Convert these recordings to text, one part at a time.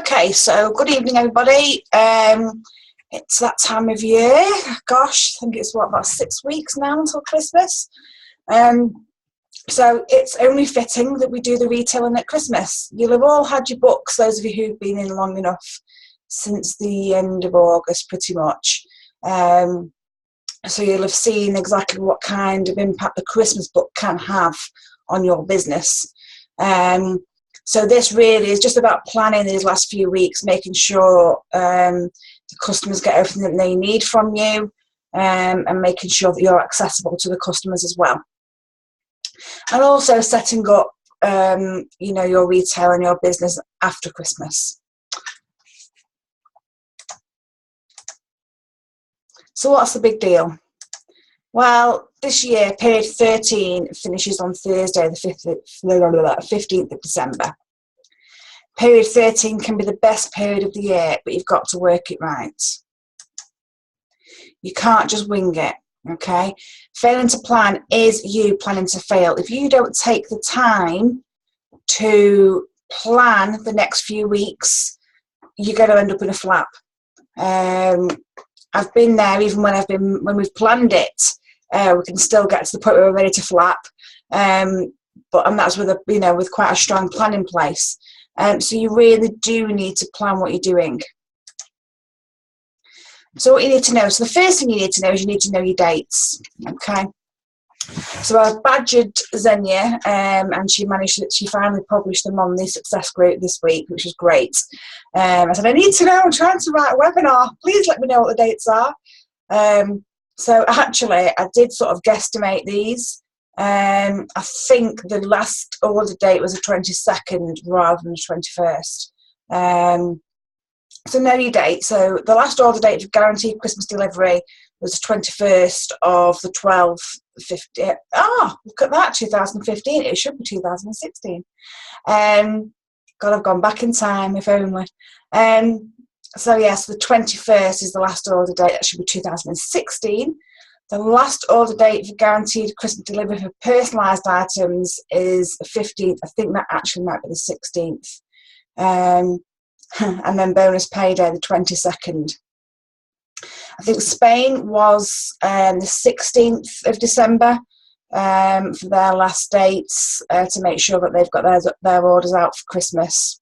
Okay, so good evening, everybody. It's that time of year. Gosh, I think it's about 6 weeks now until Christmas. So it's only fitting that we do the retailing at Christmas. You'll have all had your books, those of you who've been in long enough, since the end of August, pretty much. So you'll have seen exactly what kind of impact the Christmas book can have on your business. So this really is just about planning these last few weeks, making sure the customers get everything that they need from you, and making sure that you're accessible to the customers as well. And also setting up, your retail and your business after Christmas. So what's the big deal? Well, this year, period 13 finishes on Thursday, the 15th of December. Period 13 can be the best period of the year, but you've got to work it right. You can't just wing it, okay? Failing to plan is you planning to fail. If you don't take the time to plan the next few weeks, you're going to end up in a flap. I've been there, even when we've planned it. We can still get to the point where we're ready to flap, and that's with quite a strong plan in place. So you really do need to plan what you're doing. So what you need to know, so the first thing you need to know is you need to know your dates, okay? So I've badgered Xenia, and she finally published them on the success group this week, which was great. I said, I need to know, I'm trying to write a webinar, please let me know what the dates are. So actually I did sort of guesstimate these. I think the last order date was the 22nd rather than the 21st. So know your date. So the last order date for guaranteed Christmas delivery was the 21st of the 12th. Look at that, 2015. It should be 2016. God, I've gone back in time, if only. So yes, the 21st is the last order date. That should be 2016. The last order date for guaranteed Christmas delivery for personalised items is the 15th. I think that actually might be the 16th. And then bonus payday, the 22nd. I think Spain was the 16th of December for their last dates to make sure that they've got their orders out for Christmas.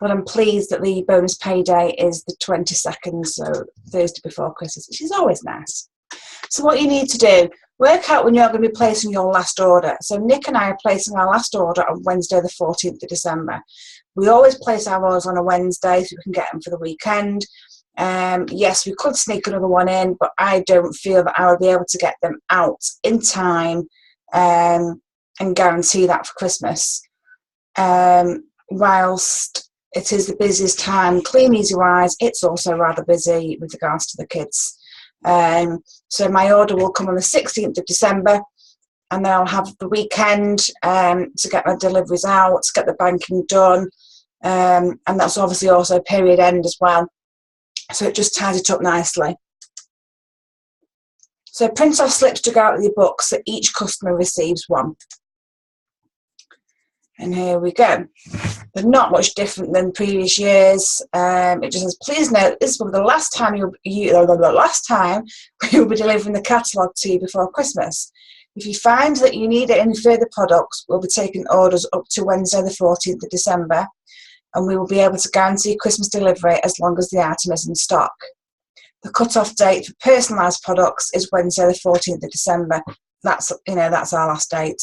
But I'm pleased that the bonus payday is the 22nd, so Thursday before Christmas, which is always nice. So what you need to do, work out when you're going to be placing your last order. So Nick and I are placing our last order on Wednesday the 14th of December. We always place our orders on a Wednesday so we can get them for the weekend. Yes, we could sneak another one in, but I don't feel that I will be able to get them out in time and guarantee that for Christmas. Whilst it is the busiest time, Clean Easy wise, it's also rather busy with regards to the kids. So my order will come on the 16th of December, and then I'll have the weekend to get my deliveries out, to get the banking done, and that's obviously also period end as well. So it just ties it up nicely. So print off slips to go out with your books, so each customer receives one. And here we go. They're not much different than previous years. It just says, please note, this will be the last time we'll be delivering the catalogue to you before Christmas. If you find that you need any further products, we'll be taking orders up to Wednesday the 14th of December, and we will be able to guarantee Christmas delivery as long as the item is in stock. The cut-off date for personalised products is Wednesday the 14th of December. That's our last date.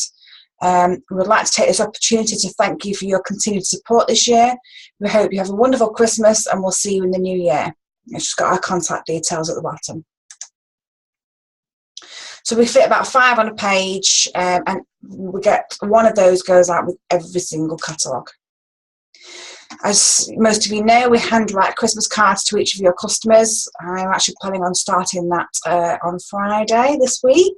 We would like to take this opportunity to thank you for your continued support this year. We hope you have a wonderful Christmas, and we'll see you in the new year. It's just got our contact details at the bottom. So we fit about 5 on a page, and we get one of those goes out with every single catalogue. As most of you know, we handwrite Christmas cards to each of your customers. I'm actually planning on starting that on Friday this week.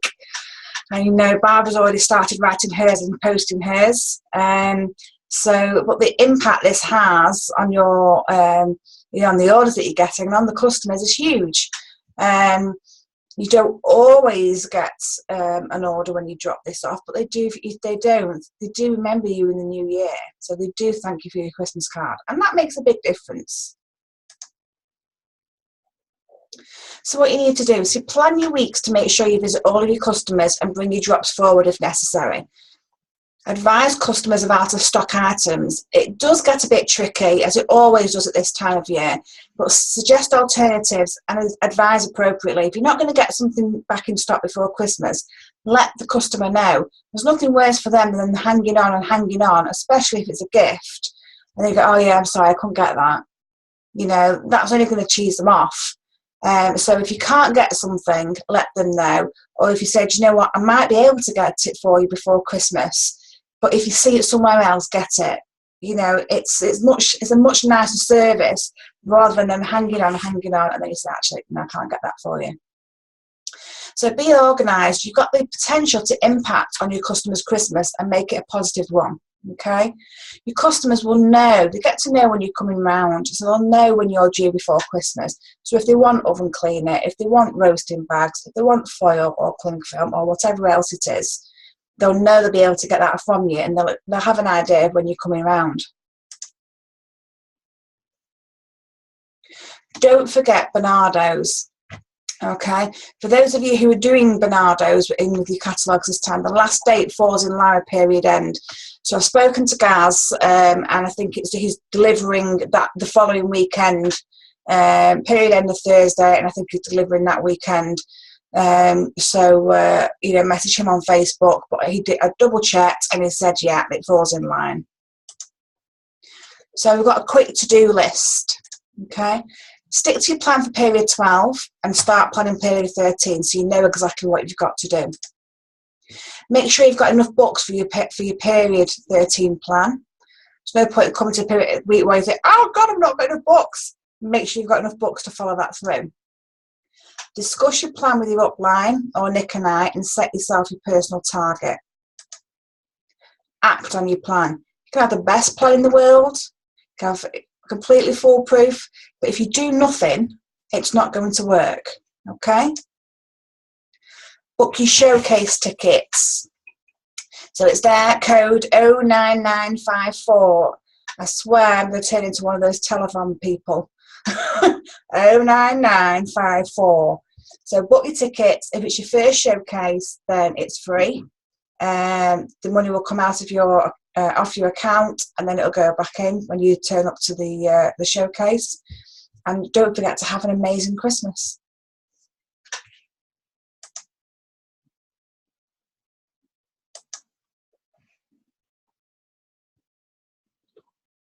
And Barbara's already started writing hers and posting hers. But the impact this has on your, on the orders that you're getting and on the customers is huge. You don't always get an order when you drop this off, but they do. If they don't, they do remember you in the new year. So they do thank you for your Christmas card. And that makes a big difference. So what you need to do is you plan your weeks to make sure you visit all of your customers and bring your drops forward if necessary. Advise customers of out of stock items. It does get a bit tricky, as it always does at this time of year, but suggest alternatives and advise appropriately. If you're not going to get something back in stock before Christmas, let the customer know. There's nothing worse for them than hanging on and hanging on, especially if it's a gift. And they go, oh yeah, I'm sorry, I couldn't get that. You know, that's only going to cheese them off. So if you can't get something, let them know. Or if you say, do you know what, I might be able to get it for you before Christmas, but if you see it somewhere else, get it. You know, it's a much nicer service rather than them hanging on, and then you say, actually, no, I can't get that for you. So be organised. You've got the potential to impact on your customers' Christmas and make it a positive one. Okay, your customers will know. They get to know when you're coming round, so they'll know when you're due before Christmas. So if they want oven cleaner, if they want roasting bags, if they want foil or cling film or whatever else it is, they'll know they'll be able to get that from you, and they'll have an idea of when you're coming round. Don't forget Bernardo's. Okay, for those of you who are doing Bernardo's in with your catalogues this time, the last date falls in line with period end. So I've spoken to Gaz, and I think he's delivering that the following weekend. Period end of Thursday, and I think he's delivering that weekend. You know, message him on Facebook, but I double checked and he said, yeah, it falls in line. So we've got a quick to-do list. Okay, stick to your plan for period 12 and start planning period 13, so you know exactly what you've got to do. Make sure you've got enough books for your period 13 plan. There's no point coming to a period week where you think, oh God, I've not got enough books. Make sure you've got enough books to follow that through. Discuss your plan with your upline or Nick and I, and set yourself your personal target. Act on your plan. You can have the best plan in the world, you can have completely foolproof, but if you do nothing, it's not going to work. Okay? Book your showcase tickets. So it's their code 09954. I swear I'm going to turn into one of those telephone people. 09954. So book your tickets. If it's your first showcase, then it's free. The money will come out of your off your account, and then it'll go back in when you turn up to the showcase. And don't forget to have an amazing Christmas.